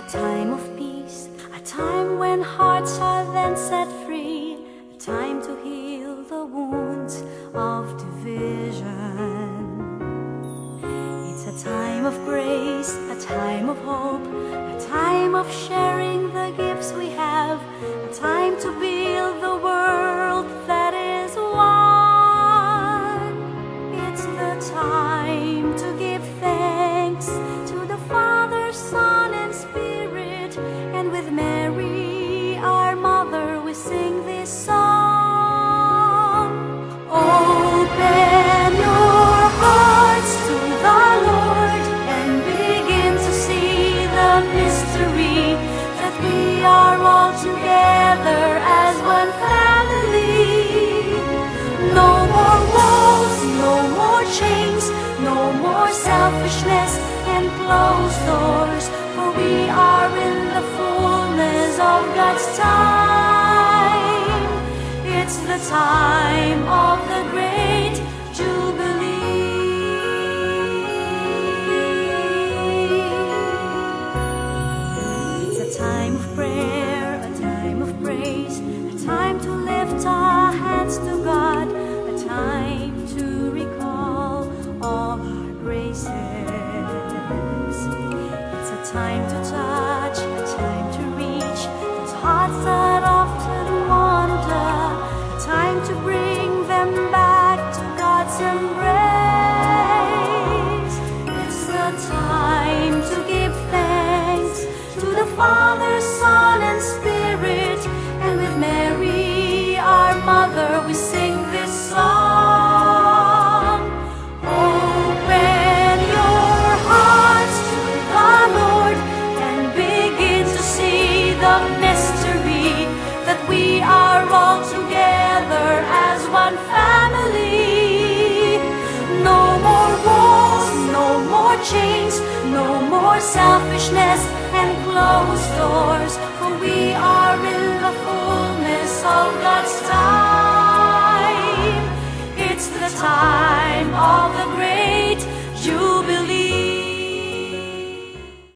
time of peace, a time when hearts are then set free, a time to heal the wounds of division. It's a time of grace, a time of hope, a time of sharing the gifts we have, a time to build the world that is one. It's the time to give thanks to the Father, Son, and Spirit, and with Mary, our Mother, we sing this song. Open your hearts to the Lord and begin to see the mystery that we are all together as one family. No more walls, no more chains, no more selfishness and closed doors, for we are in the fullness of God's time. It's the time of the great Jubilee. It's a time of prayer, a time of praise, a time to lift our hands to God, a time to recall all our graces. It's a time to touch, a time to reach those hearts that often wander, a time to bring them back to God's embrace. It's the time to give thanks to the Father, Son, and Spirit, and with Mary, our Mother, we sing this song. Open your hearts to the Lord and begin to see the mystery that we are all together as one family. No more walls, no more chains, no more selfishness and closed doors, for we are in the fullness of God's time.